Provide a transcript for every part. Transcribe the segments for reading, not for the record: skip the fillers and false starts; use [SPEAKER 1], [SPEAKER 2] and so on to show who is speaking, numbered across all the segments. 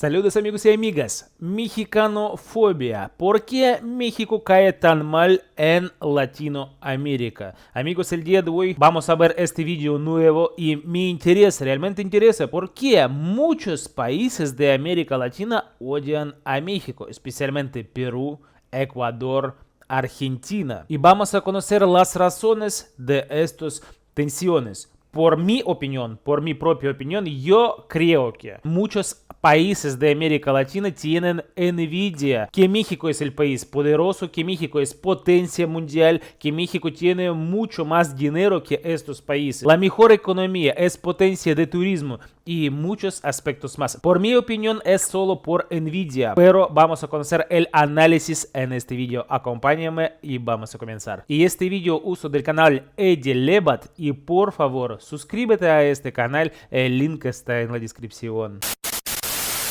[SPEAKER 1] Saludos amigos y amigas. Mexicanofobia. ¿Por qué México cae tan mal en Latinoamérica? Amigos, el día de hoy vamos a ver este video nuevo y me interesa, realmente interesa, por qué muchos países de América Latina odian a México, especialmente Perú, Ecuador, Argentina. Y vamos a conocer las razones de estas tensiones. Por mi opinión, por mi propia opinión, yo creo que muchos países de América Latina tienen envidia que México es el país poderoso, que México es potencia mundial, que México tiene mucho más dinero que estos países. La mejor economía es potencia de turismo y muchos aspectos más. Por mi opinión es solo por envidia, pero vamos a conocer el análisis en este video. Acompáñame y vamos a comenzar. Y este video uso del canal Edelebat y por favor suscríbete a este canal, el link está en la descripción.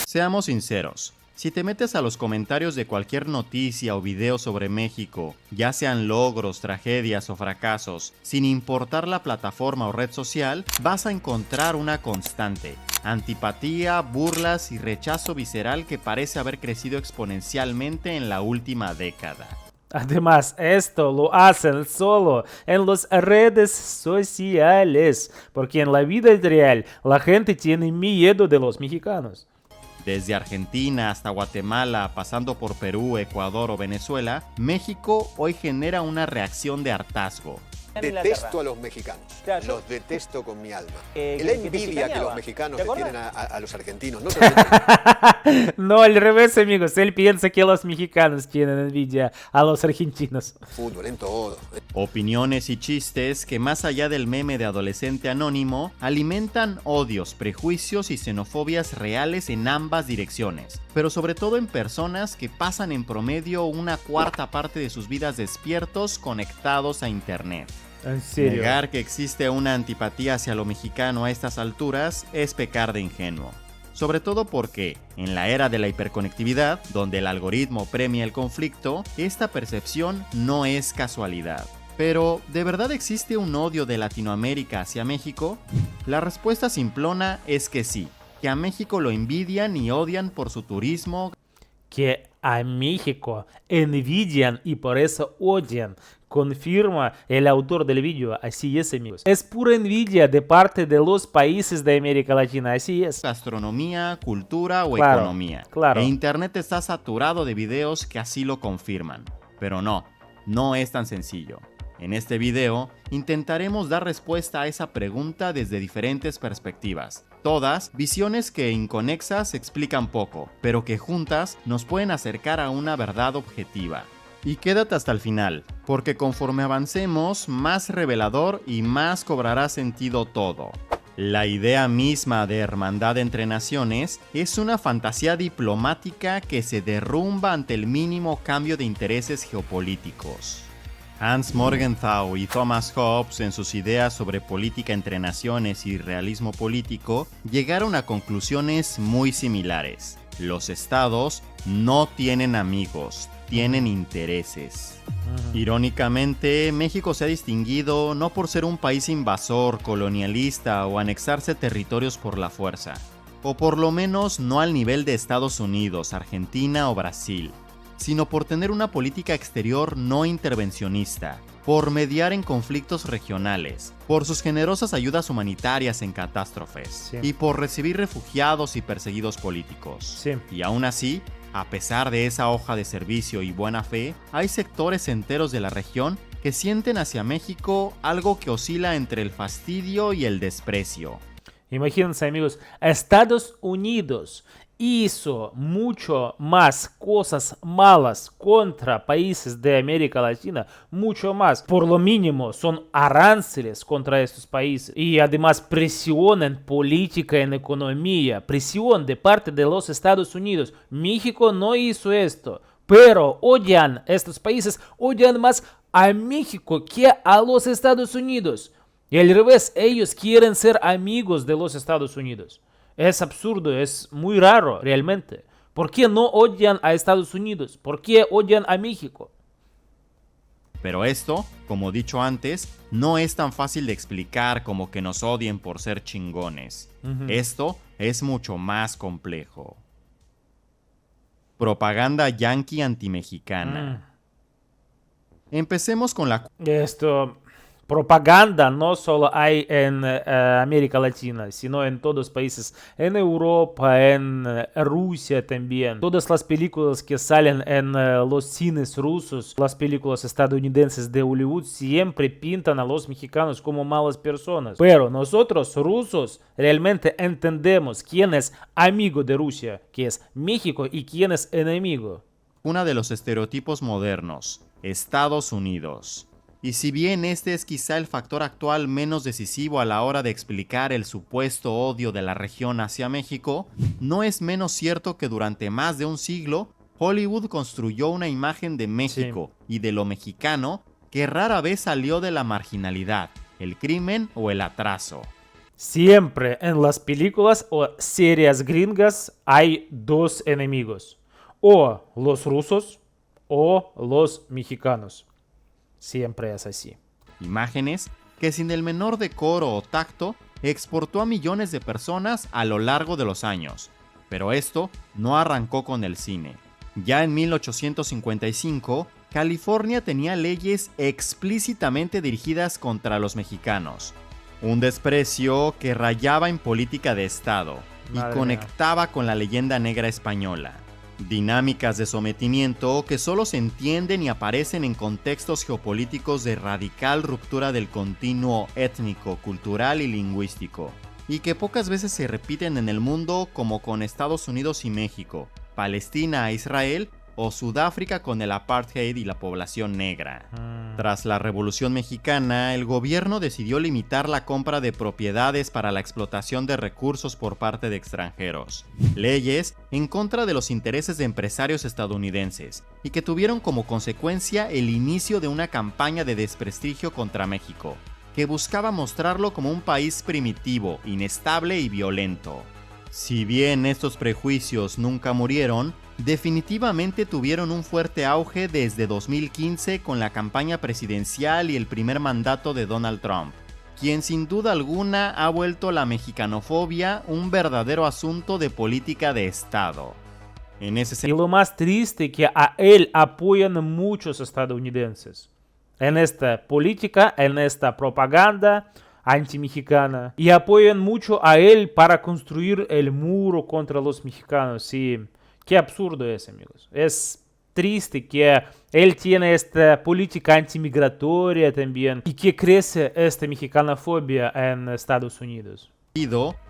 [SPEAKER 2] Seamos sinceros, si te metes a los comentarios de cualquier noticia o video sobre México, ya sean logros, tragedias o fracasos, sin importar la plataforma o red social, vas a encontrar una constante: antipatía, burlas y rechazo visceral que parece haber crecido exponencialmente en la última década.
[SPEAKER 1] Además, esto lo hacen solo en las redes sociales, porque en la vida real la gente tiene miedo de los mexicanos.
[SPEAKER 2] Desde Argentina hasta Guatemala, pasando por Perú, Ecuador o Venezuela, México hoy genera una reacción de hartazgo.
[SPEAKER 3] Detesto a los mexicanos,
[SPEAKER 4] Claro,
[SPEAKER 3] los detesto con mi alma. La
[SPEAKER 4] que te
[SPEAKER 3] envidia que
[SPEAKER 4] chicaneaba.
[SPEAKER 3] los mexicanos
[SPEAKER 4] ¿Te
[SPEAKER 3] le
[SPEAKER 4] acuerdas?
[SPEAKER 3] tienen a los argentinos. No se olviden.
[SPEAKER 1] No, al revés, amigos. Él piensa que los mexicanos tienen envidia a los argentinos.
[SPEAKER 3] Fútbol en todo.
[SPEAKER 2] Opiniones y chistes que, más allá del meme de adolescente anónimo, alimentan odios, prejuicios y xenofobias reales en ambas direcciones, pero sobre todo en personas que pasan en promedio una cuarta parte de sus vidas despiertos conectados a internet.
[SPEAKER 1] En serio.
[SPEAKER 2] Negar que existe una antipatía hacia lo mexicano a estas alturas es pecar de ingenuo. Sobre todo porque, en la era de la hiperconectividad, donde el algoritmo premia el conflicto, esta percepción no es casualidad. Pero, ¿de verdad existe un odio de Latinoamérica hacia México? La respuesta simplona es que sí, que a México lo envidian y odian por su turismo,
[SPEAKER 1] Que a México envidian y por eso odian. Confirma el autor del video, así es amigos. Es pura envidia de parte de los países de América Latina, así es.
[SPEAKER 2] gastronomía, cultura o
[SPEAKER 1] Claro,
[SPEAKER 2] economía.
[SPEAKER 1] claro.
[SPEAKER 2] E internet está saturado de videos que así lo confirman. Pero no es tan sencillo. En este video intentaremos dar respuesta a esa pregunta desde diferentes perspectivas. Todas visiones que inconexas explican poco, pero que juntas nos pueden acercar a una verdad objetiva. Y quédate hasta el final, porque conforme avancemos, más revelador y más cobrará sentido todo. La idea misma de hermandad entre naciones es una fantasía diplomática que se derrumba ante el mínimo cambio de intereses geopolíticos. Hans Morgenthau y Thomas Hobbes, en sus ideas sobre política entre naciones y realismo político, llegaron a conclusiones muy similares. Los estados no tienen amigos, tienen intereses. Irónicamente, México se ha distinguido no por ser un país invasor, colonialista o anexarse territorios por la fuerza, o por lo menos no al nivel de Estados Unidos, Argentina o Brasil, sino por tener una política exterior no intervencionista, por mediar en conflictos regionales, por sus generosas ayudas humanitarias en catástrofes,
[SPEAKER 1] Sí.
[SPEAKER 2] y por recibir refugiados y perseguidos políticos.
[SPEAKER 1] Sí.
[SPEAKER 2] Y aún así, a pesar de esa hoja de servicio y buena fe, hay sectores enteros de la región que sienten hacia México algo que oscila entre el fastidio y el desprecio.
[SPEAKER 1] Imagínense amigos, Estados Unidos hizo mucho más cosas malas contra países de América Latina, mucho más. Por lo mínimo son aranceles contra estos países y además presión en política, en economía, presión de parte de los Estados Unidos. México no hizo esto, pero odian estos países, odian más a México que a los Estados Unidos. Y al revés, ellos quieren ser amigos de los Estados Unidos. Es absurdo, es muy raro realmente. ¿Por qué no odian a Estados Unidos? ¿Por qué odian a México?
[SPEAKER 2] Pero esto, como dicho antes, no es tan fácil de explicar como que nos odien por ser chingones. Esto es mucho más complejo. Propaganda yanqui antimexicana. Empecemos con la...
[SPEAKER 1] Esto, propaganda no solo hay en América Latina, sino en todos los países, en Europa, en Rusia también. Todas las películas que salen en los cines rusos, las películas estadounidenses de Hollywood, siempre pintan a los mexicanos como malas personas. Pero nosotros, rusos, realmente entendemos quién es amigo de Rusia, que es México, y quién es enemigo.
[SPEAKER 2] Uno de los estereotipos modernos, Estados Unidos. Y si bien este es quizá el factor actual menos decisivo a la hora de explicar el supuesto odio de la región hacia México, no es menos cierto que durante más de un siglo, Hollywood construyó una imagen de México y de lo mexicano que rara vez salió de la marginalidad, el crimen o el atraso.
[SPEAKER 1] Siempre en las películas o series gringas hay dos enemigos, o los rusos o los mexicanos. Siempre es así.
[SPEAKER 2] Imágenes que sin el menor decoro o tacto exportó a millones de personas a lo largo de los años. Pero esto no arrancó con el cine. Ya en 1855, California tenía leyes explícitamente dirigidas contra los mexicanos. Un desprecio que rayaba en política de Estado y conectaba con la leyenda negra española. Dinámicas de sometimiento que solo se entienden y aparecen en contextos geopolíticos de radical ruptura del continuo étnico, cultural y lingüístico, y que pocas veces se repiten en el mundo, como con Estados Unidos y México, Palestina a Israel o Sudáfrica con el apartheid y la población negra. Tras la Revolución Mexicana, el gobierno decidió limitar la compra de propiedades para la explotación de recursos por parte de extranjeros. Leyes en contra de los intereses de empresarios estadounidenses y que tuvieron como consecuencia el inicio de una campaña de desprestigio contra México, que buscaba mostrarlo como un país primitivo, inestable y violento. Si bien estos prejuicios nunca murieron, definitivamente tuvieron un fuerte auge desde 2015 con la campaña presidencial y el primer mandato de Donald Trump, quien sin duda alguna ha vuelto la mexicanofobia un verdadero asunto de política de Estado. En ese
[SPEAKER 1] Y lo más triste que a él apoyan muchos estadounidenses en esta política, en esta propaganda antimexicana, y apoyan mucho a él para construir el muro contra los mexicanos. Y qué absurdo es, amigos. Es triste que él tiene esta política antimigratoria también y que crece esta mexicanofobia en Estados Unidos.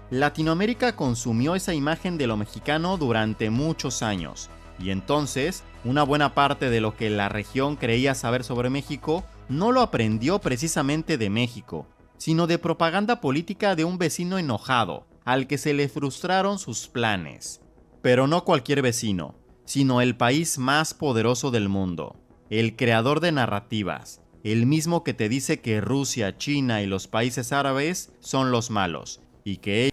[SPEAKER 2] Latinoamérica consumió esa imagen de lo mexicano durante muchos años, y entonces una buena parte de lo que la región creía saber sobre México no lo aprendió precisamente de México, sino de propaganda política de un vecino enojado, al que se le frustraron sus planes. Pero no cualquier vecino, sino el país más poderoso del mundo, el creador de narrativas, el mismo que te dice que Rusia, China y los países árabes son los malos, y que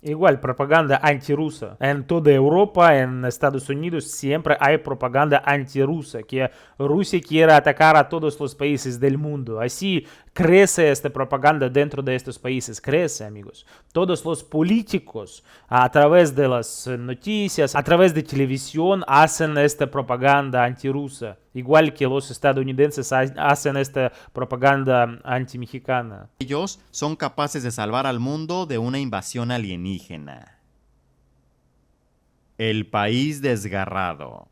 [SPEAKER 1] Igual propaganda antirrusa. En toda Europa, en Estados Unidos, siempre hay propaganda antirrusa, que Rusia quiere atacar a todos los países del mundo. Así crece esta propaganda dentro de estos países, crece, amigos. Todos los políticos, a través de las noticias, a través de televisión, hacen esta propaganda antirrusa. Igual que los estadounidenses hacen esta propaganda antimexicana.
[SPEAKER 2] ellos son capaces de salvar al mundo de una invasión alienígena. El país desgarrado.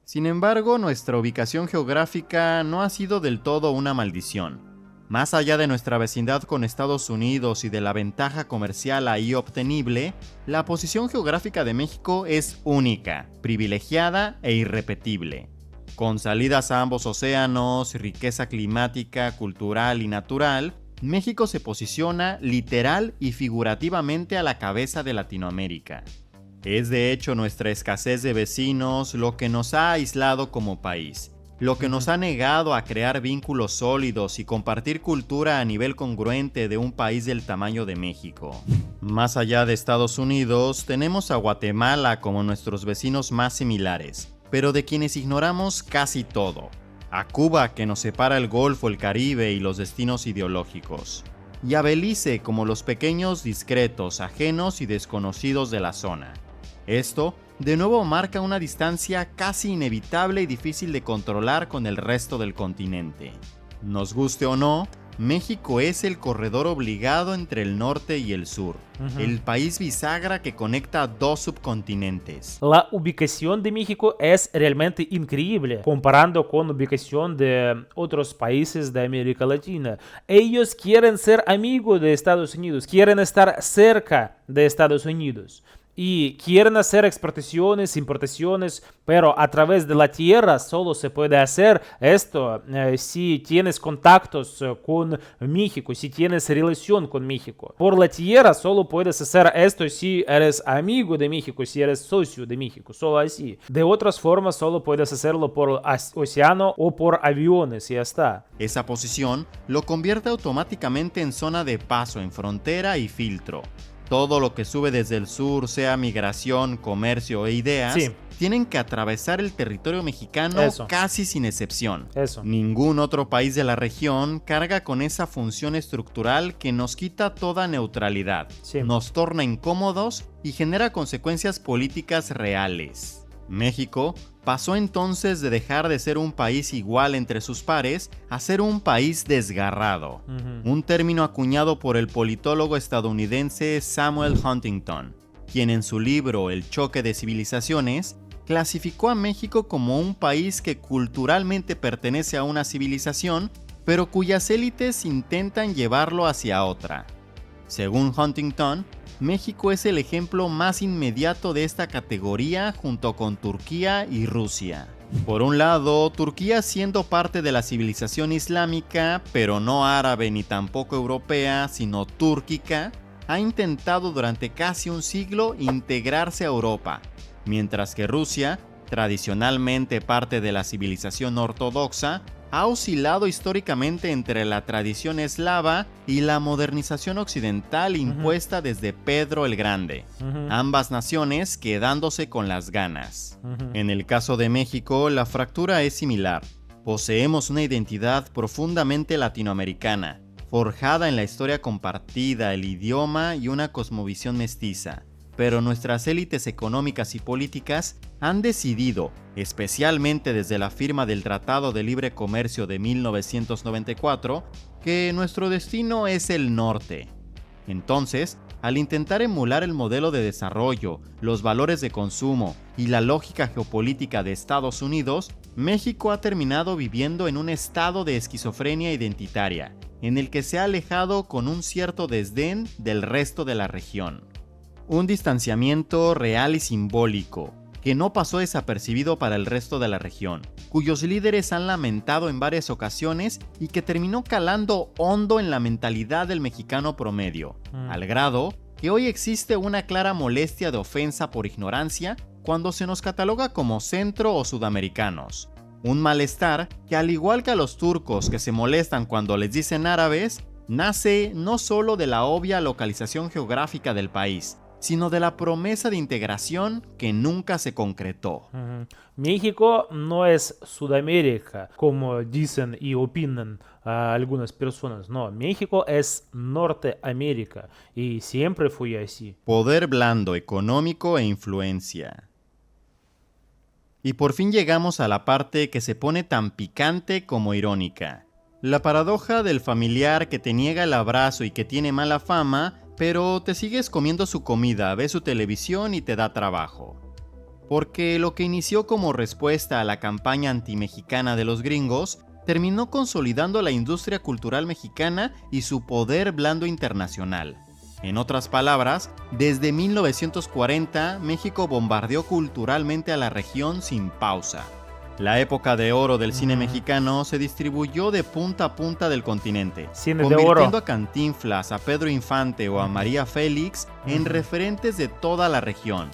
[SPEAKER 2] Sin embargo, nuestra ubicación geográfica no ha sido del todo una maldición. Más allá de nuestra vecindad con Estados Unidos y de la ventaja comercial ahí obtenible, la posición geográfica de México es única, privilegiada e irrepetible. Con salidas a ambos océanos, riqueza climática, cultural y natural, México se posiciona literal y figurativamente a la cabeza de Latinoamérica. Es de hecho nuestra escasez de vecinos lo que nos ha aislado como país, lo que nos ha negado a crear vínculos sólidos y compartir cultura a nivel congruente de un país del tamaño de México. Más allá de Estados Unidos, tenemos a Guatemala como nuestros vecinos más similares, pero de quienes ignoramos casi todo. A Cuba, que nos separa el Golfo, el Caribe y los destinos ideológicos. Y a Belice como los pequeños discretos, ajenos y desconocidos de la zona. Esto de nuevo marca una distancia casi inevitable y difícil de controlar con el resto del continente. Nos guste o no, México es el corredor obligado entre el norte y el sur, el país bisagra que conecta dos subcontinentes.
[SPEAKER 1] La ubicación de México es realmente increíble comparando con la ubicación de otros países de América Latina. Ellos quieren ser amigos de Estados Unidos, quieren estar cerca de Estados Unidos. Y quieren hacer exportaciones, importaciones, pero a través de la tierra solo se puede hacer esto si tienes contactos con México, si tienes relación con México. Por la tierra solo puedes hacer esto si eres amigo de México, si eres socio de México, solo así. De otras formas solo puedes hacerlo por océano o por aviones y ya está.
[SPEAKER 2] Esa posición lo convierte automáticamente en zona de paso, en frontera y filtro. Todo lo que sube desde el sur, sea migración, comercio e ideas, tienen que atravesar el territorio mexicano casi sin excepción. Ningún otro país de la región carga con esa función estructural que nos quita toda neutralidad, nos torna incómodos y genera consecuencias políticas reales. México pasó entonces de dejar de ser un país igual entre sus pares a ser un país desgarrado, un término acuñado por el politólogo estadounidense Samuel Huntington, quien en su libro El choque de civilizaciones clasificó a México como un país que culturalmente pertenece a una civilización, pero cuyas élites intentan llevarlo hacia otra. Según Huntington, México es el ejemplo más inmediato de esta categoría junto con Turquía y Rusia. Por un lado, Turquía siendo parte de la civilización islámica, pero no árabe ni tampoco europea, sino túrquica, ha intentado durante casi un siglo integrarse a Europa, mientras que Rusia, tradicionalmente parte de la civilización ortodoxa, ha oscilado históricamente entre la tradición eslava y la modernización occidental impuesta desde Pedro el Grande, ambas naciones quedándose con las ganas. En el caso de México, la fractura es similar. Poseemos una identidad profundamente latinoamericana, forjada en la historia compartida, el idioma y una cosmovisión mestiza. Pero nuestras élites económicas y políticas han decidido, especialmente desde la firma del Tratado de Libre Comercio de 1994, que nuestro destino es el norte. Entonces, al intentar emular el modelo de desarrollo, los valores de consumo y la lógica geopolítica de Estados Unidos, México ha terminado viviendo en un estado de esquizofrenia identitaria, en el que se ha alejado con un cierto desdén del resto de la región. Un distanciamiento real y simbólico, que no pasó desapercibido para el resto de la región, cuyos líderes han lamentado en varias ocasiones y que terminó calando hondo en la mentalidad del mexicano promedio, al grado que hoy existe una clara molestia de ofensa por ignorancia cuando se nos cataloga como centro o sudamericanos. Un malestar que, al igual que a los turcos que se molestan cuando les dicen árabes, nace no solo de la obvia localización geográfica del país, sino de la promesa de integración que nunca se concretó.
[SPEAKER 1] México no es Sudamérica, como dicen y opinan algunas personas. No, México es Norteamérica y siempre fue así.
[SPEAKER 2] Poder blando, económico e influencia. Y por fin llegamos a la parte que se pone tan picante como irónica. La paradoja del familiar que te niega el abrazo y que tiene mala fama, pero te sigues comiendo su comida, ves su televisión y te da trabajo. Porque lo que inició como respuesta a la campaña antimexicana de los gringos, terminó consolidando la industria cultural mexicana y su poder blando internacional. En otras palabras, desde 1940, México bombardeó culturalmente a la región sin pausa. La época de oro del cine mexicano se distribuyó de punta a punta del continente, convirtiendo a Cantinflas, a Pedro Infante o a María Félix en referentes de toda la región.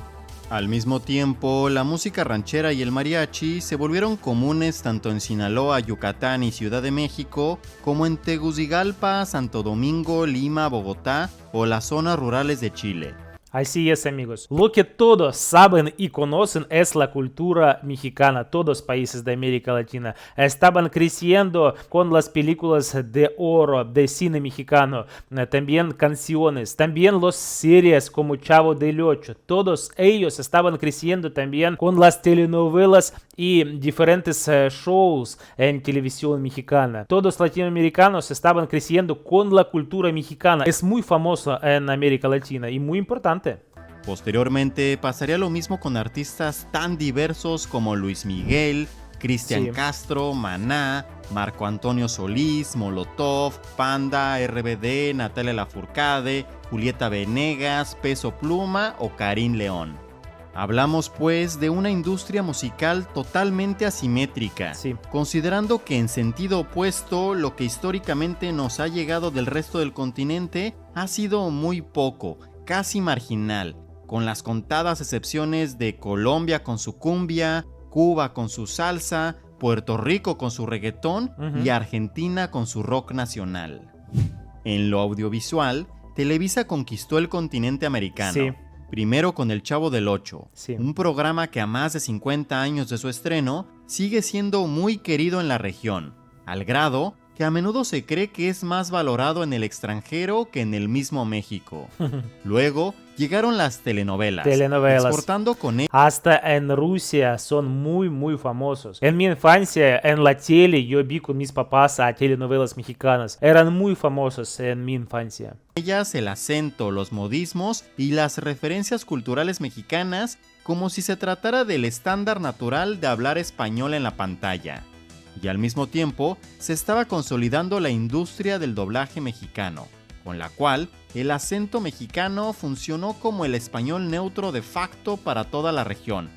[SPEAKER 2] Al mismo tiempo, la música ranchera y el mariachi se volvieron comunes tanto en Sinaloa, Yucatán y Ciudad de México, como en Tegucigalpa, Santo Domingo, Lima, Bogotá o las zonas rurales de Chile.
[SPEAKER 1] Así es, amigos. Lo que todos saben y conocen es la cultura mexicana. Todos países de América Latina estaban creciendo con las películas de oro de cine mexicano, también canciones, también las series como Chavo del Ocho. Todos ellos estaban creciendo también con las telenovelas y diferentes shows en televisión mexicana. Todos latinoamericanos estaban creciendo con la cultura mexicana. Es muy famosa en América Latina y muy importante.
[SPEAKER 2] Posteriormente pasaría lo mismo con artistas tan diversos como Luis Miguel, Cristian
[SPEAKER 1] Sí.
[SPEAKER 2] Castro, Maná, Marco Antonio Solís, Molotov, Panda, RBD, Natalia Lafourcade, Julieta Venegas, Peso Pluma o Karim León. Hablamos pues de una industria musical totalmente asimétrica,
[SPEAKER 1] Sí.
[SPEAKER 2] considerando que en sentido opuesto lo que históricamente nos ha llegado del resto del continente ha sido muy poco, casi marginal, con las contadas excepciones de Colombia con su cumbia, Cuba con su salsa, Puerto Rico con su reggaetón y Argentina con su rock nacional. En lo audiovisual, Televisa conquistó el continente americano.
[SPEAKER 1] Sí.
[SPEAKER 2] Primero con El Chavo del Ocho,
[SPEAKER 1] Sí.
[SPEAKER 2] un programa que a más de 50 años de su estreno sigue siendo muy querido en la región, al grado que a menudo se cree que es más valorado en el extranjero que en el mismo México. Luego llegaron las telenovelas, exportando con ellas
[SPEAKER 1] Hasta en Rusia son muy famosos. En mi infancia, en la tele, yo vi con mis papás a telenovelas mexicanas. Eran muy famosos en mi infancia.
[SPEAKER 2] el acento, los modismos y las referencias culturales mexicanas como si se tratara del estándar natural de hablar español en la pantalla. Y al mismo tiempo se estaba consolidando la industria del doblaje mexicano, con la cual el acento mexicano funcionó como el español neutro de facto para toda la región.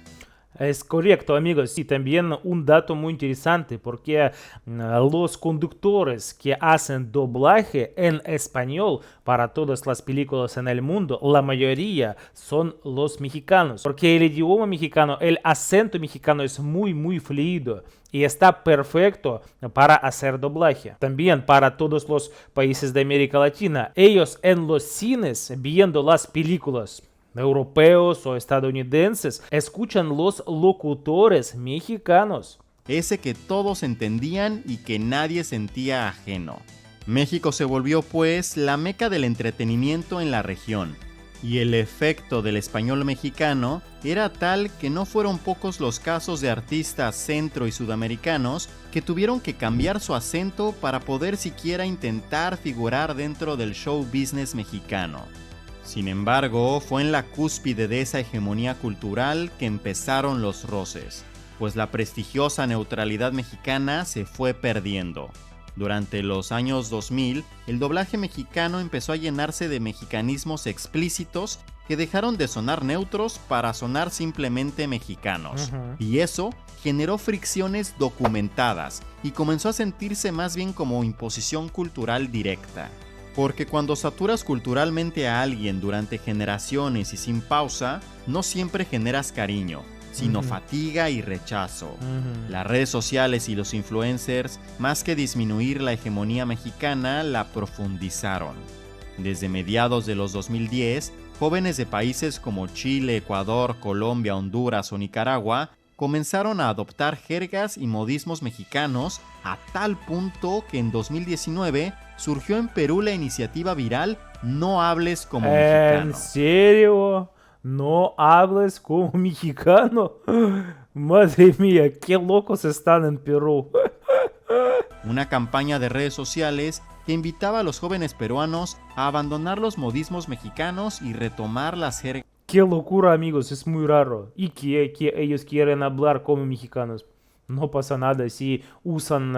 [SPEAKER 1] Es correcto, amigos. Y también un dato muy interesante, porque los conductores que hacen doblaje en español para todas las películas en el mundo, la mayoría son los mexicanos. Porque el idioma mexicano, el acento mexicano es muy fluido y está perfecto para hacer doblaje. También para todos los países de América Latina. Ellos en los cines, viendo las películas europeos o estadounidenses, escuchan los locutores mexicanos.
[SPEAKER 2] Ese que todos entendían y que nadie sentía ajeno. México se volvió pues la meca del entretenimiento en la región, y el efecto del español mexicano era tal que no fueron pocos los casos de artistas centro y sudamericanos que tuvieron que cambiar su acento para poder siquiera intentar figurar dentro del show business mexicano. Sin embargo, fue en la cúspide de esa hegemonía cultural que empezaron los roces, pues la prestigiosa neutralidad mexicana se fue perdiendo. Durante los años 2000, el doblaje mexicano empezó a llenarse de mexicanismos explícitos que dejaron de sonar neutros para sonar simplemente mexicanos. Y eso generó fricciones documentadas y comenzó a sentirse más bien como imposición cultural directa. Porque cuando saturas culturalmente a alguien durante generaciones y sin pausa, no siempre generas cariño, sino fatiga y rechazo. Las redes sociales y los influencers, más que disminuir la hegemonía mexicana, la profundizaron. Desde mediados de los 2010, jóvenes de países como Chile, Ecuador, Colombia, Honduras o Nicaragua comenzaron a adoptar jergas y modismos mexicanos a tal punto que en 2019 surgió en Perú la iniciativa viral No hables como mexicano.
[SPEAKER 1] ¿En serio? ¿No hables como mexicano? Madre mía, qué locos están en Perú.
[SPEAKER 2] Una campaña de redes sociales que invitaba a los jóvenes peruanos a abandonar los modismos mexicanos y retomar las jergas.
[SPEAKER 1] Qué locura, amigos, es muy raro. Y que ellos quieren hablar como mexicanos. No pasa nada si usan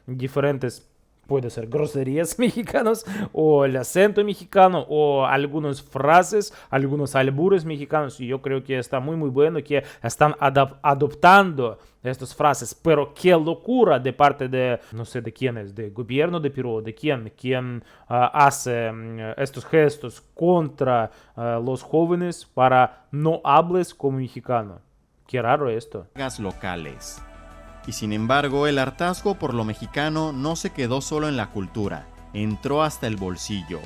[SPEAKER 1] diferentes, puede ser groserías mexicanas, o el acento mexicano, o algunas frases, algunos albures mexicanos. Y yo creo que está muy bueno que están adoptando estas frases. Pero qué locura de parte de, no sé de quién es, del gobierno de Perú, de quién hace estos gestos contra los jóvenes para no hables como mexicano. Qué raro esto.
[SPEAKER 2] Locales. Y sin embargo, el hartazgo por lo mexicano no se quedó solo en la cultura, entró hasta el bolsillo.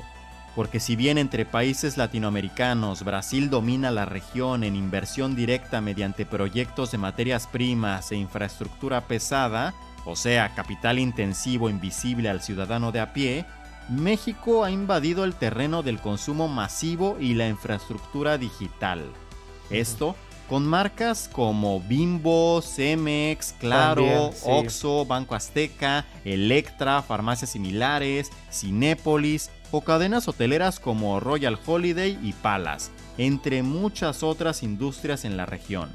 [SPEAKER 2] porque si bien entre países latinoamericanos Brasil domina la región en inversión directa mediante proyectos de materias primas e infraestructura pesada, o sea, capital intensivo invisible al ciudadano de a pie, México ha invadido el terreno del consumo masivo y la infraestructura digital. Esto con marcas como Bimbo, Cemex, Claro,
[SPEAKER 1] También, sí.
[SPEAKER 2] Oxxo, Banco Azteca, Electra, farmacias similares, Cinépolis o cadenas hoteleras como Royal Holiday y Palace, entre muchas otras industrias en la región.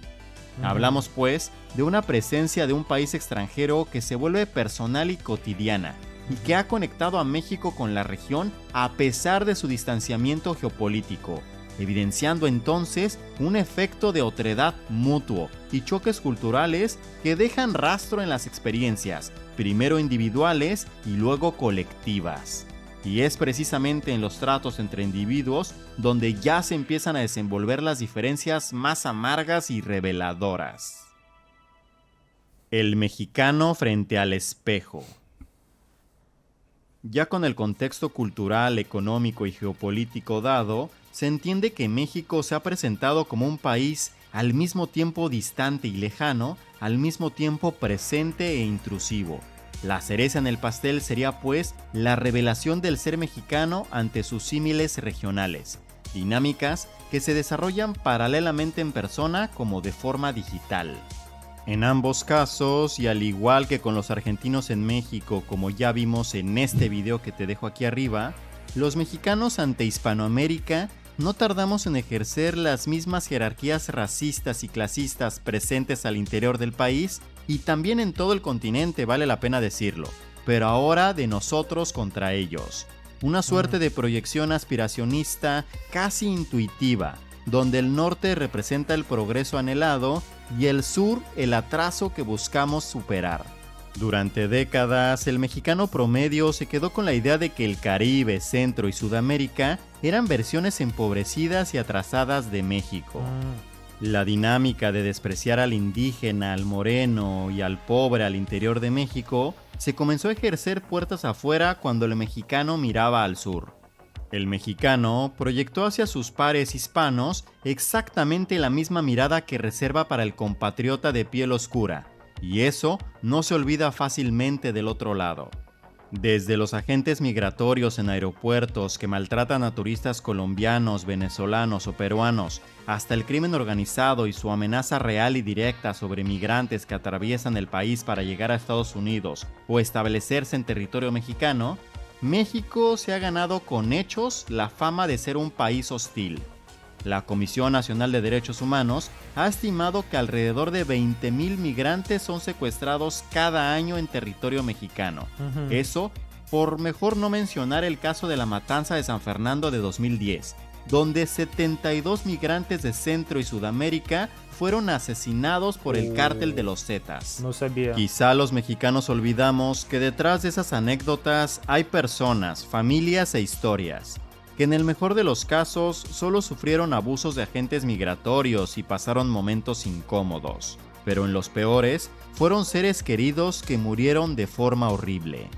[SPEAKER 2] Hablamos pues de una presencia de un país extranjero que se vuelve personal y cotidiana y que ha conectado a México con la región a pesar de su distanciamiento geopolítico, evidenciando entonces un efecto de otredad mutuo y choques culturales que dejan rastro en las experiencias, primero individuales y luego colectivas. Y es precisamente en los tratos entre individuos donde ya se empiezan a desenvolver las diferencias más amargas y reveladoras. El mexicano frente al espejo. Ya con el contexto cultural, económico y geopolítico dado, se entiende que México se ha presentado como un país al mismo tiempo distante y lejano, al mismo tiempo presente e intrusivo. La cereza en el pastel sería pues la revelación del ser mexicano ante sus símiles regionales, dinámicas que se desarrollan paralelamente en persona como de forma digital. En ambos casos, y al igual que con los argentinos en México, como ya vimos en este video que te dejo aquí arriba, los mexicanos ante Hispanoamérica no tardamos en ejercer las mismas jerarquías racistas y clasistas presentes al interior del país y también en todo el continente, vale la pena decirlo, pero ahora de nosotros contra ellos. Una suerte de proyección aspiracionista casi intuitiva, donde el norte representa el progreso anhelado y el sur el atraso que buscamos superar. Durante décadas, el mexicano promedio se quedó con la idea de que el Caribe, Centro y Sudamérica eran versiones empobrecidas y atrasadas de México. La dinámica de despreciar al indígena, al moreno y al pobre al interior de México se comenzó a ejercer puertas afuera cuando el mexicano miraba al sur. El mexicano proyectó hacia sus pares hispanos exactamente la misma mirada que reserva para el compatriota de piel oscura, y eso no se olvida fácilmente del otro lado. Desde los agentes migratorios en aeropuertos que maltratan a turistas colombianos, venezolanos o peruanos, hasta el crimen organizado y su amenaza real y directa sobre migrantes que atraviesan el país para llegar a Estados Unidos o establecerse en territorio mexicano, México se ha ganado con hechos la fama de ser un país hostil. La Comisión Nacional de Derechos Humanos ha estimado que alrededor de 20,000 migrantes son secuestrados cada año en territorio mexicano. Eso por mejor no mencionar el caso de la matanza de San Fernando de 2010, donde 72 migrantes de Centro y Sudamérica fueron asesinados por el cártel de los Zetas.
[SPEAKER 1] No sabía.
[SPEAKER 2] Quizá los mexicanos olvidamos que detrás de esas anécdotas hay personas, familias e historias que en el mejor de los casos solo sufrieron abusos de agentes migratorios y pasaron momentos incómodos, pero en los peores fueron seres queridos que murieron de forma horrible.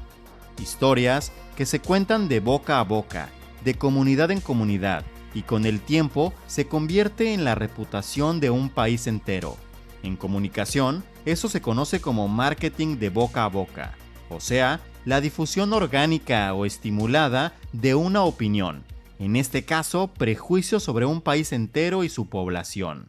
[SPEAKER 2] Historias que se cuentan de boca a boca, de comunidad en comunidad, y con el tiempo se convierte en la reputación de un país entero. En comunicación, eso se conoce como marketing de boca a boca, o sea, la difusión orgánica o estimulada de una opinión, en este caso, prejuicios sobre un país entero y su población.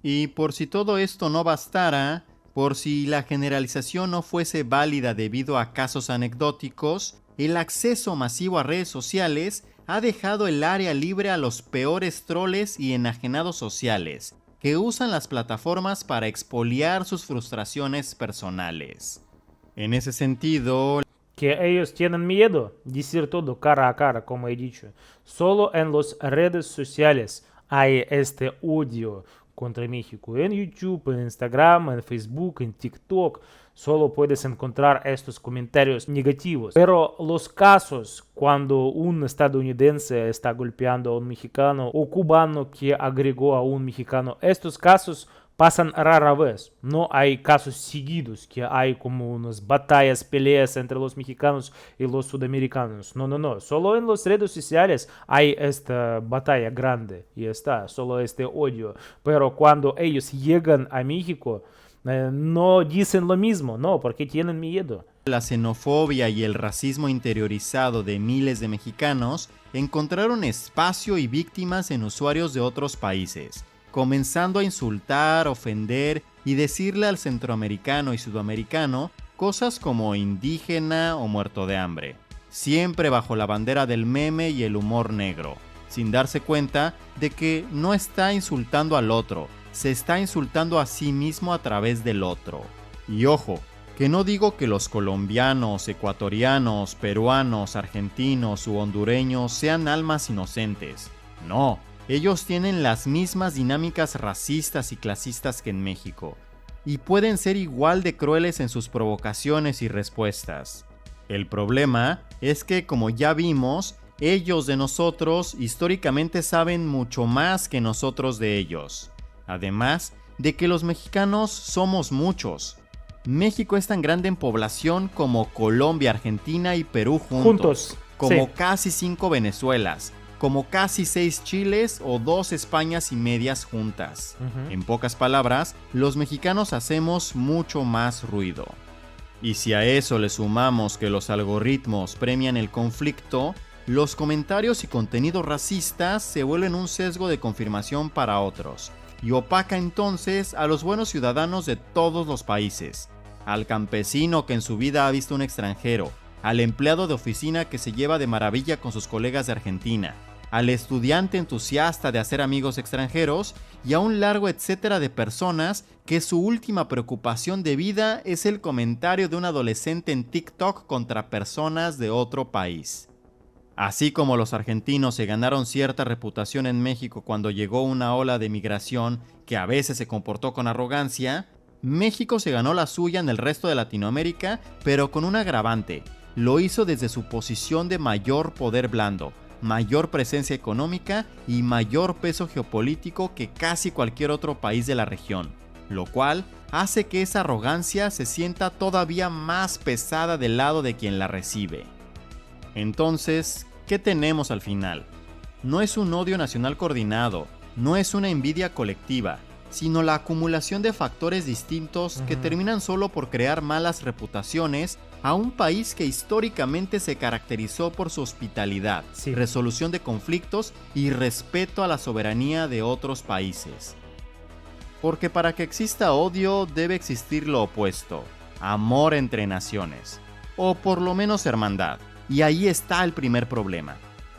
[SPEAKER 2] Y por si todo esto no bastara, por si la generalización no fuese válida debido a casos anecdóticos, el acceso masivo a redes sociales ha dejado el área libre a los peores troles y enajenados sociales, que usan las plataformas para expoliar sus frustraciones personales. En ese sentido,
[SPEAKER 1] que ellos tienen miedo de decir todo cara a cara, como he dicho. Solo en las redes sociales hay este odio contra México. En YouTube, en Instagram, en Facebook, en TikTok, solo puedes encontrar estos comentarios negativos. Pero los casos cuando un estadounidense está golpeando a un mexicano o cubano que agregó a un mexicano, estos casos pasan rara vez. No hay casos seguidos que hay como unas batallas, peleas entre los mexicanos y los sudamericanos. No, no, no. Solo en las redes sociales hay esta batalla grande y está, solo este odio. Pero cuando ellos llegan a México, no dicen lo mismo, no, porque tienen miedo.
[SPEAKER 2] La xenofobia y el racismo interiorizado de miles de mexicanos encontraron espacio y víctimas en usuarios de otros países, comenzando a insultar, ofender y decirle al centroamericano y sudamericano cosas como indígena o muerto de hambre, siempre bajo la bandera del meme y el humor negro, sin darse cuenta de que no está insultando al otro, se está insultando a sí mismo a través del otro. Y ojo, que no digo que los colombianos, ecuatorianos, peruanos, argentinos u hondureños sean almas inocentes. No, ellos tienen las mismas dinámicas racistas y clasistas que en México, y pueden ser igual de crueles en sus provocaciones y respuestas. El problema es que, como ya vimos, ellos de nosotros históricamente saben mucho más que nosotros de ellos. Además de que los mexicanos somos muchos. México es tan grande en población como Colombia, Argentina y Perú juntos. Como
[SPEAKER 1] sí.
[SPEAKER 2] Casi 5 Venezuelas, como casi 6 Chiles o 2 Españas y medias juntas. En pocas palabras, los mexicanos hacemos mucho más ruido. Y si a eso le sumamos que los algoritmos premian el conflicto, los comentarios y contenidos racistas se vuelven un sesgo de confirmación para otros, y opaca entonces a los buenos ciudadanos de todos los países, al campesino que en su vida ha visto un extranjero, al empleado de oficina que se lleva de maravilla con sus colegas de Argentina, al estudiante entusiasta de hacer amigos extranjeros y a un largo etcétera de personas que su última preocupación de vida es el comentario de un adolescente en TikTok contra personas de otro país. Así como los argentinos se ganaron cierta reputación en México cuando llegó una ola de migración que a veces se comportó con arrogancia, México se ganó la suya en el resto de Latinoamérica, pero con un agravante. Lo hizo desde su posición de mayor poder blando, mayor presencia económica y mayor peso geopolítico que casi cualquier otro país de la región, lo cual hace que esa arrogancia se sienta todavía más pesada del lado de quien la recibe. Entonces, ¿qué tenemos al final? No es un odio nacional coordinado, no es una envidia colectiva, sino la acumulación de factores distintos que terminan solo por crear malas reputaciones a un país que históricamente se caracterizó por su hospitalidad, resolución de conflictos y respeto a la soberanía de otros países. Porque para que exista odio debe existir lo opuesto, amor entre naciones, o por lo menos hermandad. Y ahí está el primer problema.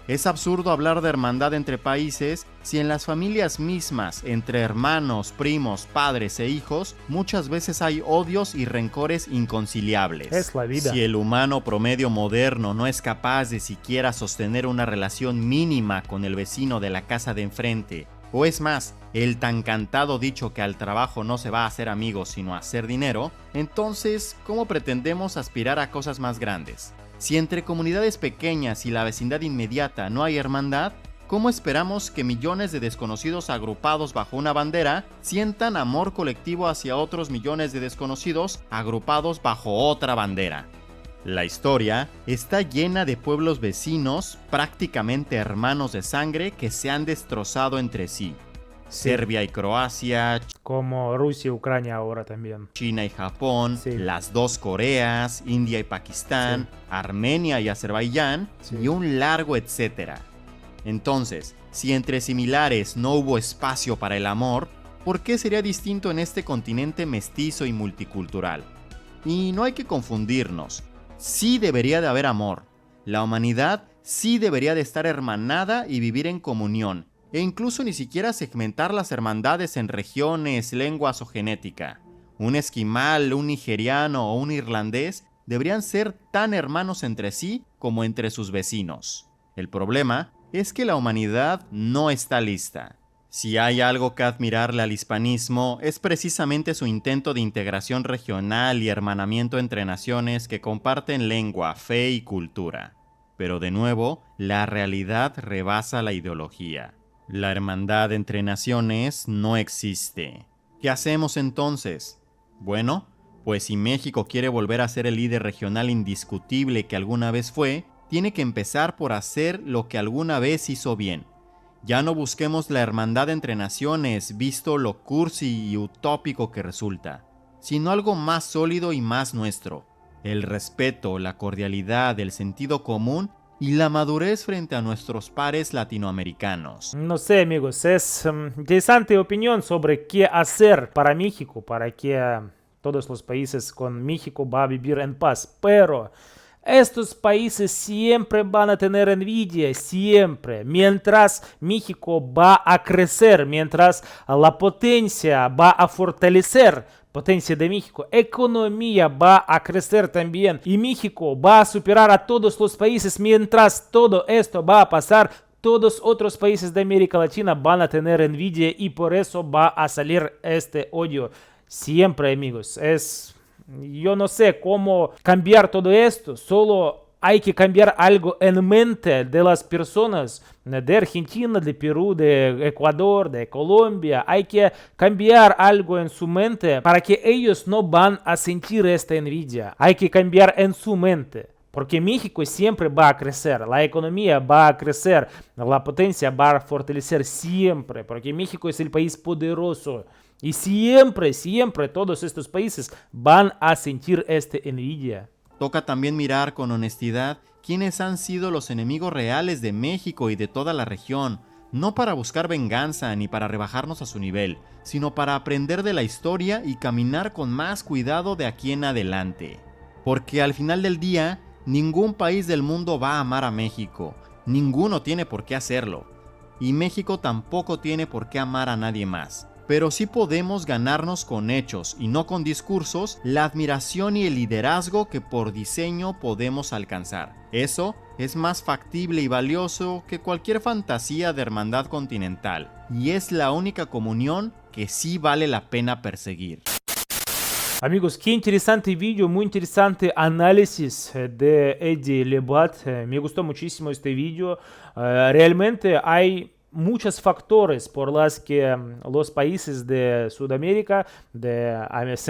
[SPEAKER 2] Es absurdo hablar de hermandad entre países si en las familias mismas, entre hermanos, primos, padres e hijos, muchas veces hay odios y rencores inconciliables.
[SPEAKER 1] Es la vida.
[SPEAKER 2] Si el humano promedio moderno no es capaz de siquiera sostener una relación mínima con el vecino de la casa de enfrente, o es más, el tan cantado dicho que al trabajo no se va a hacer amigos sino a hacer dinero, entonces, ¿cómo pretendemos aspirar a cosas más grandes? Si entre comunidades pequeñas y la vecindad inmediata no hay hermandad, ¿cómo esperamos que millones de desconocidos agrupados bajo una bandera sientan amor colectivo hacia otros millones de desconocidos agrupados bajo otra bandera? La historia está llena de pueblos vecinos, prácticamente hermanos de sangre, que se han destrozado entre sí. Serbia y Croacia,
[SPEAKER 1] como Rusia y Ucrania ahora también.
[SPEAKER 2] China y Japón, las dos Coreas, India y Pakistán, Armenia y Azerbaiyán, y un largo etcétera. Entonces, si entre similares no hubo espacio para el amor, ¿por qué sería distinto en este continente mestizo y multicultural? Y no hay que confundirnos, sí debería de haber amor. La humanidad sí debería de estar hermanada y vivir en comunión, e incluso ni siquiera segmentar las hermandades en regiones, lenguas o genética. Un esquimal, un nigeriano o un irlandés deberían ser tan hermanos entre sí como entre sus vecinos. El problema es que la humanidad no está lista. Si hay algo que admirarle al hispanismo, es precisamente su intento de integración regional y hermanamiento entre naciones que comparten lengua, fe y cultura. Pero de nuevo, la realidad rebasa la ideología. La hermandad entre naciones no existe. ¿Qué hacemos entonces? Bueno, pues si México quiere volver a ser el líder regional indiscutible que alguna vez fue, tiene que empezar por hacer lo que alguna vez hizo bien. Ya no busquemos la hermandad entre naciones, visto lo cursi y utópico que resulta, sino algo más sólido y más nuestro. El respeto, la cordialidad, el sentido común y la madurez frente a nuestros pares latinoamericanos.
[SPEAKER 1] No sé, amigos, es interesante opinión sobre qué hacer para México, para que todos los países con México va a vivir en paz. Pero estos países siempre van a tener envidia, siempre. Mientras México va a crecer, mientras la potencia va a fortalecer, potencia de México, economía va a crecer también y México va a superar a todos los países. Mientras todo esto va a pasar, todos otros países de América Latina van a tener envidia y por eso va a salir este odio. Siempre, amigos, yo no sé cómo cambiar todo esto, solo hay que cambiar algo en mente de las personas de Argentina, de Perú, de Ecuador, de Colombia. Hay que cambiar algo en su mente para que ellos no van a sentir esta envidia. Hay que cambiar en su mente. Porque México siempre va a crecer, la economía va a crecer, la potencia va a fortalecer siempre, porque México es el país poderoso. Y siempre, siempre todos estos países van a sentir esta envidia.
[SPEAKER 2] Toca también mirar con honestidad quiénes han sido los enemigos reales de México y de toda la región, no para buscar venganza ni para rebajarnos a su nivel, sino para aprender de la historia y caminar con más cuidado de aquí en adelante. Porque al final del día, ningún país del mundo va a amar a México, ninguno tiene por qué hacerlo, y México tampoco tiene por qué amar a nadie más. Pero sí podemos ganarnos con hechos y no con discursos la admiración y el liderazgo que por diseño podemos alcanzar. Eso es más factible y valioso que cualquier fantasía de hermandad continental, y es la única comunión que sí vale la pena perseguir.
[SPEAKER 1] Amigos, qué interesante video, muy interesante análisis de Eddie Lebat. Me gustó muchísimo este video. Realmente hay muchos factores por los que los países de Sudamérica, de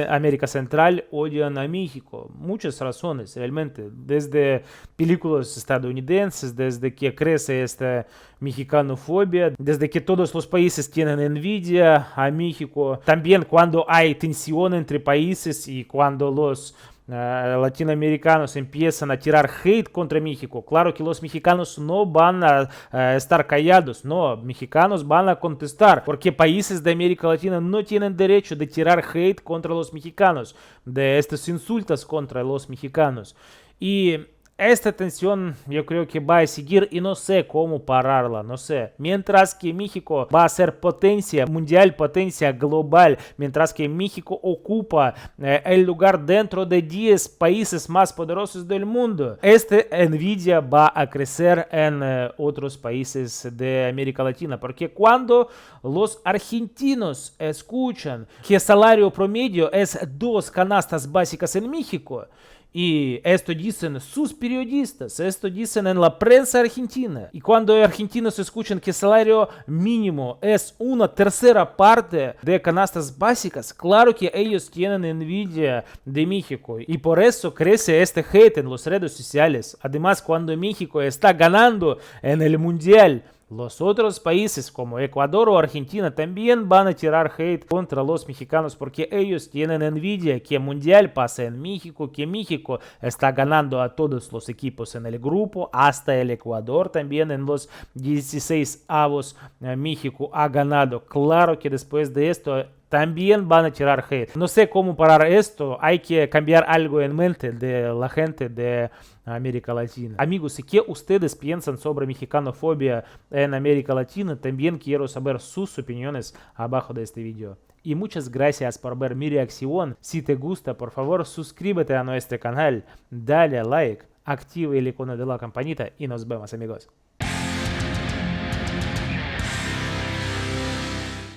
[SPEAKER 1] América Central odian a México. Muchas razones realmente, desde películas estadounidenses, desde que crece esta mexicanofobia, desde que todos los países tienen envidia a México. También cuando hay tensión entre países y cuando los latinoamericanos empiezan a tirar hate contra México. Claro que los mexicanos no van a estar callados, no, mexicanos van a contestar, porque países de América Latina no tienen derecho de tirar hate contra los mexicanos, de estos insultos contra los mexicanos. Y esta tensión yo creo que va a seguir y no sé cómo pararla, no sé. Mientras que México va a ser potencia mundial, potencia global, mientras que México ocupa el lugar dentro de 10 países más poderosos del mundo, esta envidia va a crecer en otros países de América Latina. Porque cuando los argentinos escuchan que el salario promedio es 2 canastas básicas en México, y esto dicen sus periodistas, esto dicen en la prensa argentina. Y cuando argentinos escuchan que el salario mínimo es 1/3 parte de canastas básicas, claro que ellos tienen envidia de México. Y por eso crece este hate en las redes sociales. Además, cuando México está ganando en el mundial, los otros países como Ecuador o Argentina también van a tirar hate contra los mexicanos porque ellos tienen envidia que el mundial pase en México, que México está ganando a todos los equipos en el grupo, hasta el Ecuador también en los 16avos México ha ganado. Claro que después de esto también van a tirar hate. No sé cómo parar esto. Hay que cambiar algo en mente de la gente de América Latina. Amigos, ¿y qué ustedes piensan sobre mexicanofobia en América Latina? También quiero saber sus opiniones abajo de este video. Y muchas gracias por ver mi reacción. Si te gusta, por favor, suscríbete a nuestro canal, dale like, activa el icono de la campanita y nos vemos, amigos.